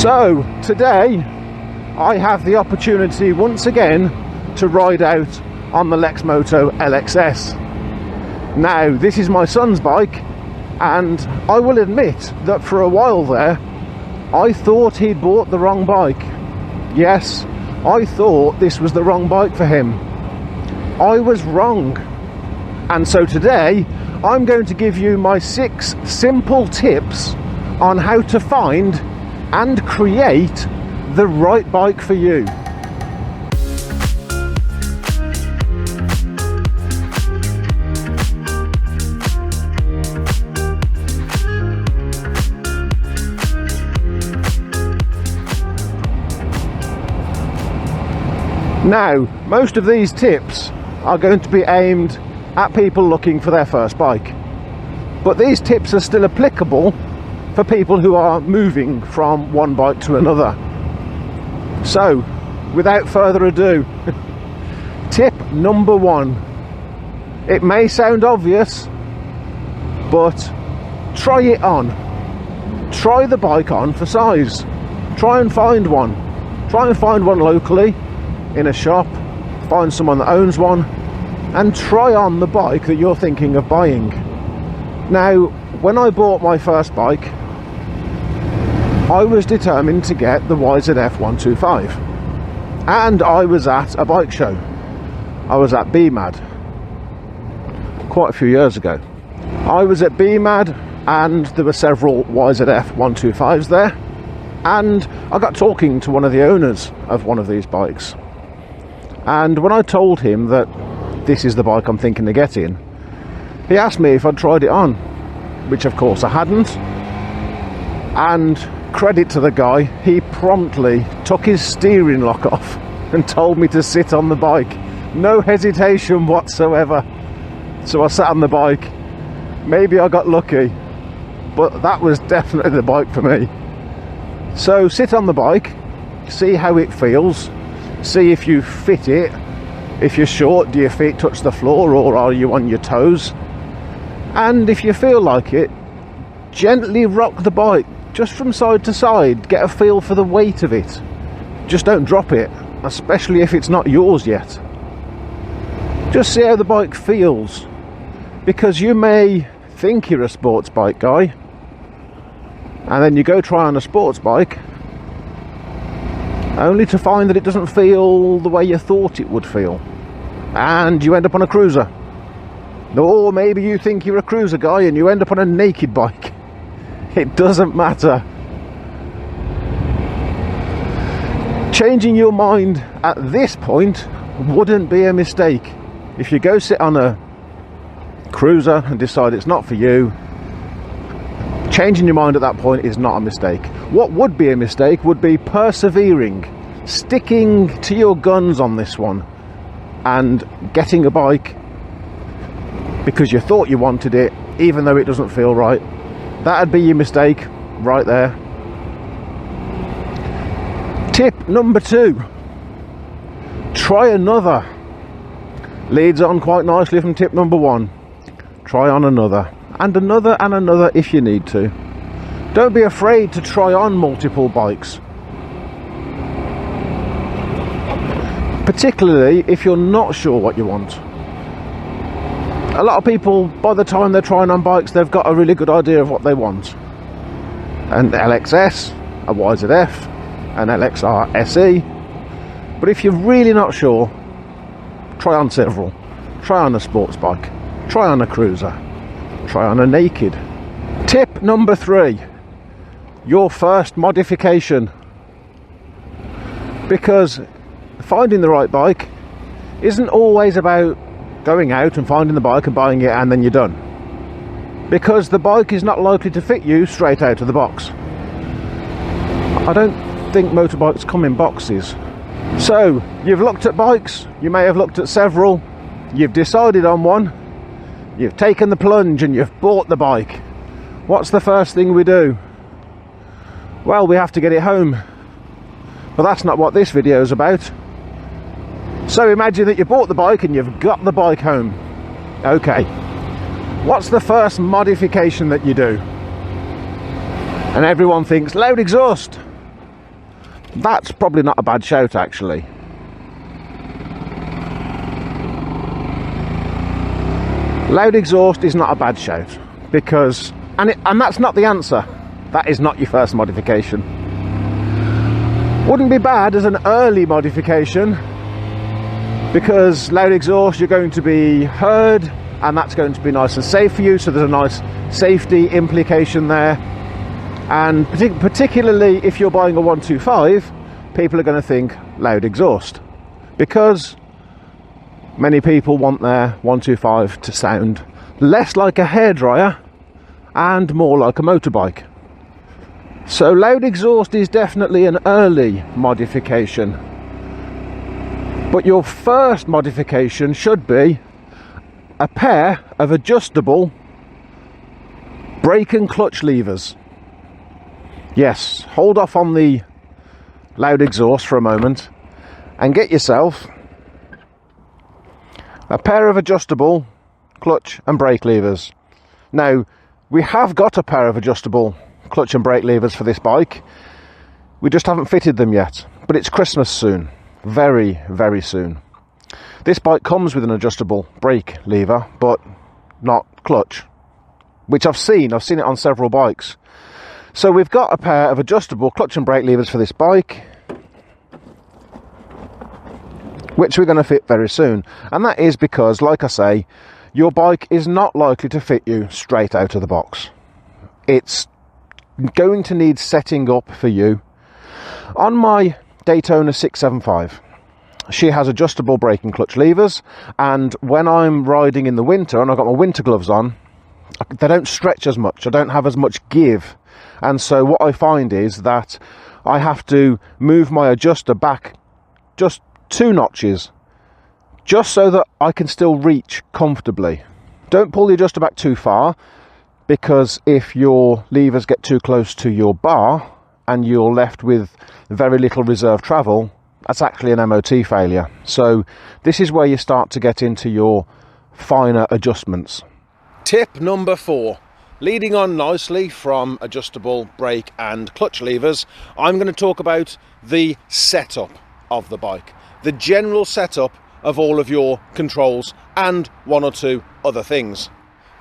So today I have the opportunity once again to ride out on the Lexmoto LXS. Now this is my son's bike, and I will admit that for a while there I thought he'd bought the wrong bike. Yes, I thought this was the wrong bike for him. I was wrong. And so today I'm going to give you my 6 simple tips on how to find and create the right bike for you. Now, most of these tips are going to be aimed at people looking for their first bike, but these tips are still applicable for people who are moving from one bike to another. So, without further ado, tip number 1. It may sound obvious, but try it on. Try the bike on for size. Try and find one. Try and find one locally in a shop. Find someone that owns one and try on the bike that you're thinking of buying. Now, when I bought my first bike, I was determined to get the YZF 125, and I was at a bike show. I was at BMAD quite a few years ago. I was at BMAD and there were several YZF 125s there, and I got talking to one of the owners of one of these bikes, and when I told him that this is the bike I'm thinking of getting, he asked me if I'd tried it on, which of course I hadn't. And credit to the guy, he promptly took his steering lock off and told me to sit on the bike. No hesitation whatsoever. So I sat on the bike. Maybe I got lucky, but that was definitely the bike for me. So sit on the bike, see how it feels, see if you fit it. If you're short, do your feet touch the floor or are you on your toes? And if you feel like it, gently rock the bike just from side to side. Get a feel for the weight of it. Just don't drop it, especially if it's not yours yet. Just see how the bike feels, because you may think you're a sports bike guy and then you go try on a sports bike only to find that it doesn't feel the way you thought it would feel, and you end up on a cruiser. Or maybe you think you're a cruiser guy and you end up on a naked bike. It doesn't matter. Changing your mind at this point wouldn't be a mistake. If you go sit on a cruiser and decide it's not for you, changing your mind at that point is not a mistake. What would be a mistake would be persevering, sticking to your guns on this one and getting a bike because you thought you wanted it even though it doesn't feel right. That'd be your mistake right there. Tip number 2. Try another. Leads on quite nicely from tip number 1. Try on another, and another, and another if you need to. Don't be afraid to try on multiple bikes, particularly if you're not sure what you want. A lot of people, by the time they're trying on bikes, they've got a really good idea of what they want. An LXS, a YZF, an LXR SE. But if you're really not sure, try on several. Try on a sports bike, try on a cruiser, try on a naked. Tip number 3. Your first modification. Because finding the right bike isn't always about going out and finding the bike and buying it and then you're done, because the bike is not likely to fit you straight out of the box. I don't think motorbikes come in boxes. So you've looked at bikes, you may have looked at several, you've decided on one, you've taken the plunge and you've bought the bike. What's the first thing we do? Well, we have to get it home. But that's not what this video is about. So imagine that you bought the bike and you've got the bike home. Okay, what's the first modification that you do? And everyone thinks loud exhaust. That's probably not a bad shout, actually. Loud exhaust is not a bad shout, because, and that's not the answer. That is not your first modification. Wouldn't be bad as an early modification, because loud exhaust, you're going to be heard, and that's going to be nice and safe for you, so there's a nice safety implication there. And particularly if you're buying a 125, people are going to think loud exhaust, because many people want their 125 to sound less like a hairdryer and more like a motorbike. So loud exhaust is definitely an early modification. But your first modification should be a pair of adjustable brake and clutch levers. Yes, hold off on the loud exhaust for a moment and get yourself a pair of adjustable clutch and brake levers. Now, we have got a pair of adjustable clutch and brake levers for this bike. We just haven't fitted them yet, but it's Christmas soon. Very, very soon. This bike comes with an adjustable brake lever, but not clutch, which I've seen it on several bikes. So we've got a pair of adjustable clutch and brake levers for this bike, which we're going to fit very soon. And that is because, like I say, your bike is not likely to fit you straight out of the box. It's going to need setting up for you. On my Daytona 675, she has adjustable brake and clutch levers, and when I'm riding in the winter and I've got my winter gloves on, they don't stretch as much. I don't have as much give, and so what I find is that I have to move my adjuster back just 2 notches, just so that I can still reach comfortably. Don't pull the adjuster back too far, because if your levers get too close to your bar and you're left with very little reserve travel, that's actually an MOT failure. So this is where you start to get into your finer adjustments. Tip number 4. Leading on nicely from adjustable brake and clutch levers, I'm going to talk about the setup of the bike. The general setup of all of your controls and 1 or 2 other things.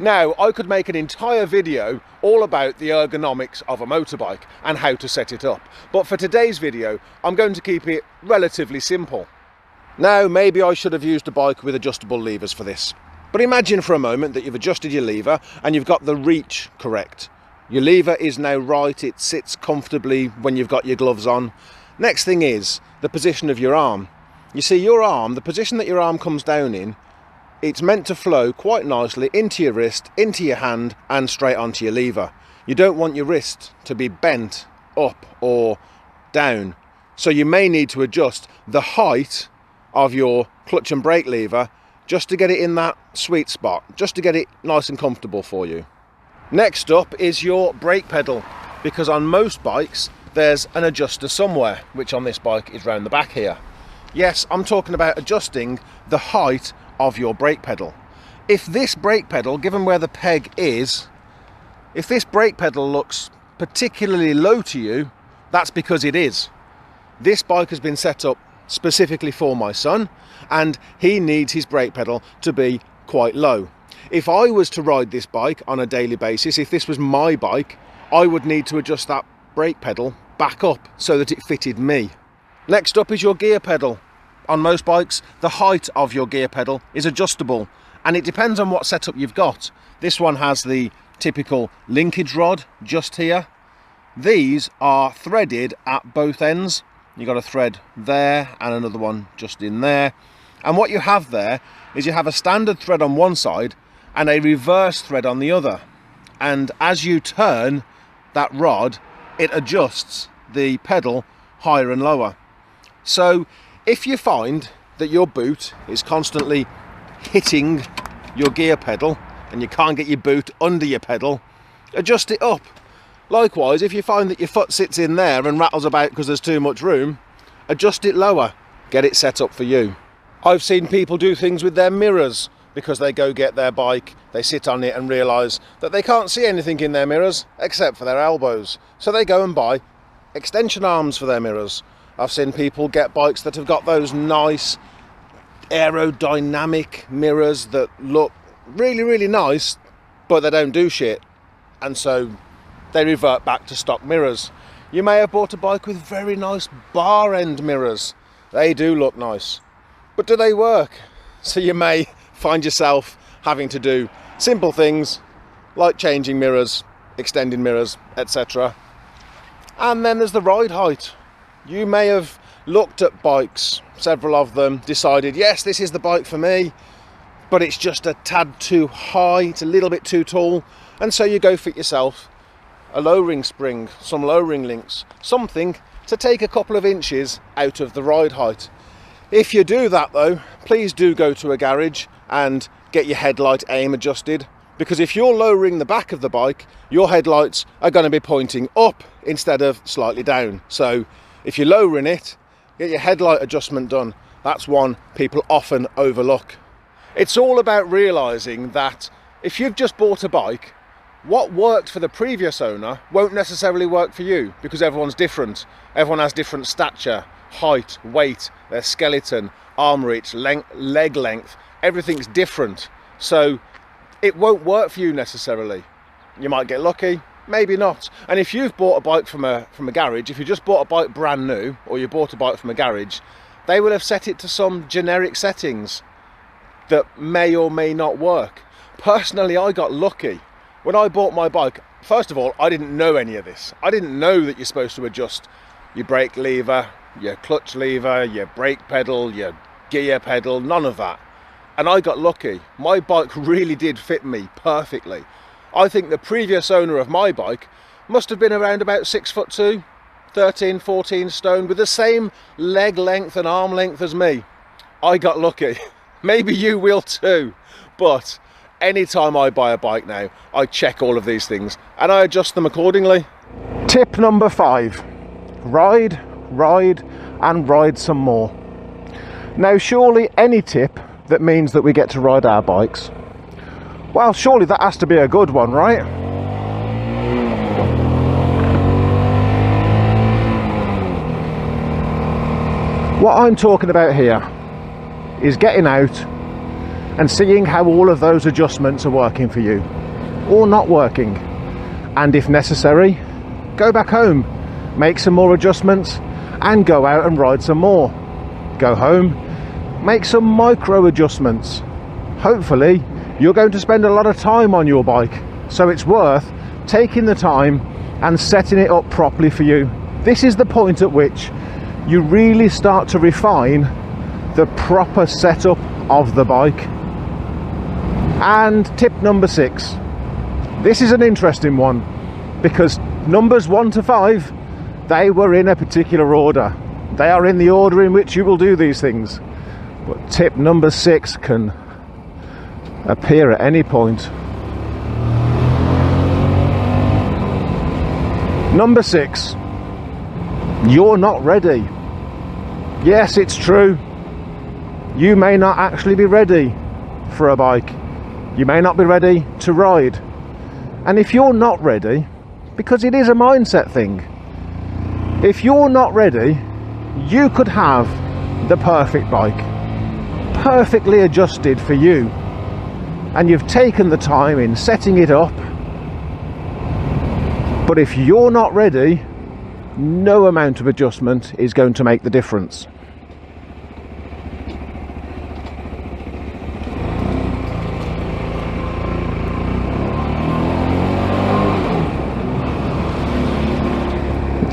Now, I could make an entire video all about the ergonomics of a motorbike and how to set it up, but for today's video I'm going to keep it relatively simple. Now, maybe I should have used a bike with adjustable levers for this, but imagine for a moment that you've adjusted your lever and you've got the reach correct. Your lever is now right, it sits comfortably when you've got your gloves on. Next thing is the position of your arm. You see, your arm, the position that your arm comes down in, it's meant to flow quite nicely into your wrist, into your hand, and straight onto your lever. You don't want your wrist to be bent up or down. So you may need to adjust the height of your clutch and brake lever just to get it in that sweet spot, just to get it nice and comfortable for you. Next up is your brake pedal, because on most bikes there's an adjuster somewhere, which on this bike is round the back here. Yes, I'm talking about adjusting the height of your brake pedal. If this brake pedal, given where the peg is, if this brake pedal looks particularly low to you, that's because it is. This bike has been set up specifically for my son, and he needs his brake pedal to be quite low. If I was to ride this bike on a daily basis, if this was my bike, I would need to adjust that brake pedal back up so that it fitted me. Next up is your gear pedal. On most bikes, the height of your gear pedal is adjustable, and it depends on what setup you've got. This one has the typical linkage rod just here. These are threaded at both ends. You've got a thread there and another one just in there. And what you have there is you have a standard thread on one side and a reverse thread on the other. And as you turn that rod, it adjusts the pedal higher and lower. So if you find that your boot is constantly hitting your gear pedal and you can't get your boot under your pedal, adjust it up. Likewise, if you find that your foot sits in there and rattles about because there's too much room, adjust it lower. Get it set up for you. I've seen people do things with their mirrors, because they go get their bike, they sit on it and realise that they can't see anything in their mirrors except for their elbows. So they go and buy extension arms for their mirrors. I've seen people get bikes that have got those nice aerodynamic mirrors that look really, really nice, but they don't do shit, and so they revert back to stock mirrors. You may have bought a bike with very nice bar end mirrors. They do look nice, but do they work? So you may find yourself having to do simple things like changing mirrors, extending mirrors, etc. And then there's the ride height. You may have looked at bikes, several of them, decided, yes, this is the bike for me, but it's just a tad too high, it's a little bit too tall, and so you go fit yourself a low-ring spring, some low-ring links, something to take a couple of inches out of the ride height. If you do that though, please do go to a garage and get your headlight aim adjusted, because if you're lowering the back of the bike, your headlights are going to be pointing up instead of slightly down. So if you're lowering it, get your headlight adjustment done. That's one people often overlook. It's all about realizing that if you've just bought a bike, what worked for the previous owner won't necessarily work for you, because everyone's different. Everyone has different stature, height, weight, their skeleton, arm reach, length, leg length, everything's different. So it won't work for you necessarily. You might get lucky, maybe not. And if you've bought a bike from a garage, if you just bought a bike brand new, or you bought a bike from a garage, they will have set it to some generic settings that may or may not work. Personally, I got lucky. When I bought my bike, first of all, I didn't know any of this. I didn't know that you're supposed to adjust your brake lever, your clutch lever, your brake pedal, your gear pedal, none of that. And I got lucky. My bike really did fit me perfectly. I think the previous owner of my bike must have been around about 6'2", 13, 14 stone, with the same leg length and arm length as me. I got lucky. Maybe you will too. But anytime I buy a bike now, I check all of these things and I adjust them accordingly. Tip number 5. Ride, ride and ride some more. Now surely any tip that means that we get to ride our bikes, well, surely that has to be a good one, right? What I'm talking about here is getting out and seeing how all of those adjustments are working for you or not working, and if necessary, go back home, make some more adjustments and go out and ride some more. Go home, make some micro adjustments. Hopefully you're going to spend a lot of time on your bike, so it's worth taking the time and setting it up properly for you. This is the point at which you really start to refine the proper setup of the bike. And tip number 6, this is an interesting one, because numbers 1 to 5, they were in a particular order. They are in the order in which you will do these things. But tip number 6 can appear at any point. Number 6, you're not ready. Yes, it's true. You may not actually be ready for a bike. You may not be ready to ride. And if you're not ready, because it is a mindset thing, if you're not ready, you could have the perfect bike, perfectly adjusted for you, and you've taken the time in setting it up, but if you're not ready, no amount of adjustment is going to make the difference.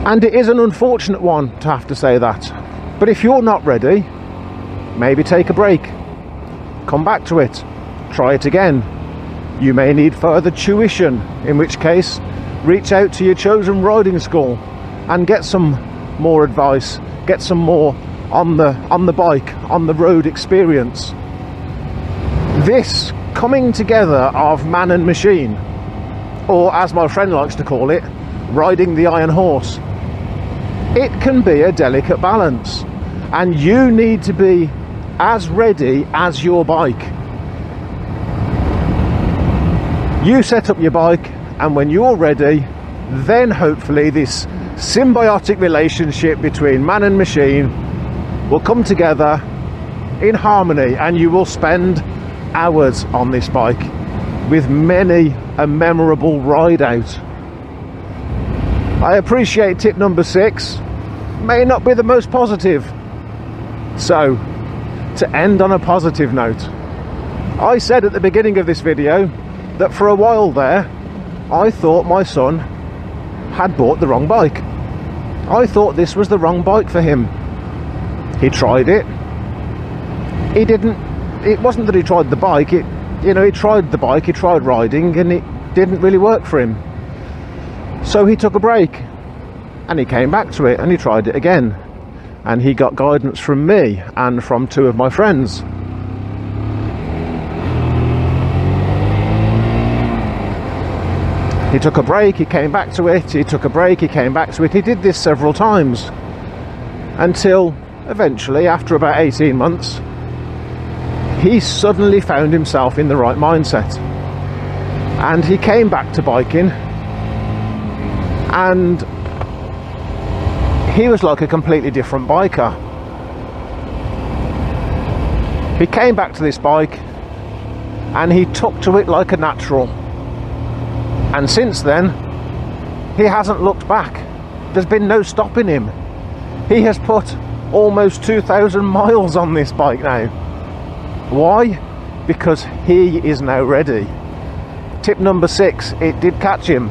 And it is an unfortunate one to have to say that, but if you're not ready, maybe take a break, come back to it, try it again. You may need further tuition, in which case reach out to your chosen riding school and get some more advice, get some more on the bike, on the road experience. This coming together of man and machine, or as my friend likes to call it, riding the iron horse, it can be a delicate balance, and you need to be as ready as your bike. You set up your bike, and when you're ready, then hopefully this symbiotic relationship between man and machine will come together in harmony, and you will spend hours on this bike with many a memorable ride out. I appreciate tip number 6 may not be the most positive. So, to end on a positive note, I said at the beginning of this video that for a while there I thought my son had bought the wrong bike. I thought this was the wrong bike for him. He tried it. It wasn't that he tried the bike, he tried the bike, he tried riding, and it didn't really work for him. So he took a break and he came back to it and he tried it again, and he got guidance from me and from 2 of my friends. He took a break, he came back to it, he took a break, he came back to it. He did this several times until eventually, after about 18 months, he suddenly found himself in the right mindset, and he came back to biking, and he was like a completely different biker. He came back to this bike and he took to it like a natural, and since then he hasn't looked back. There's been no stopping him. He has put almost 2,000 miles on this bike now. Why? Because he is now ready. Tip number 6, it did catch him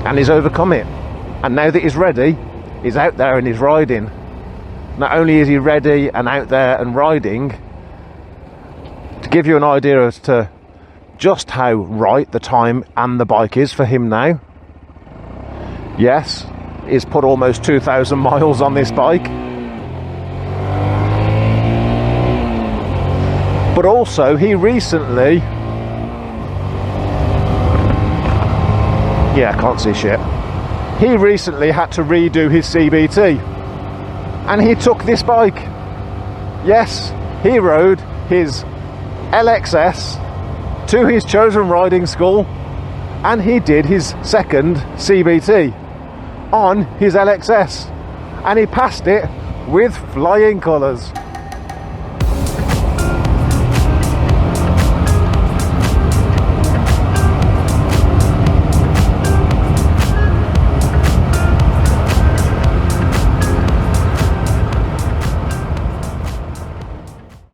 and he's overcome it, and now that he's ready, he's out there and he's riding. Not only is he ready and out there and riding, to give you an idea as to just how right the time and the bike is for him now, yes, he's put almost 2,000 miles on this bike. But also, he recently... Yeah, I can't see shit. He recently had to redo his CBT, and he took this bike. Yes, he rode his LXS to his chosen riding school, and he did his second CBT on his LXS, and he passed it with flying colours.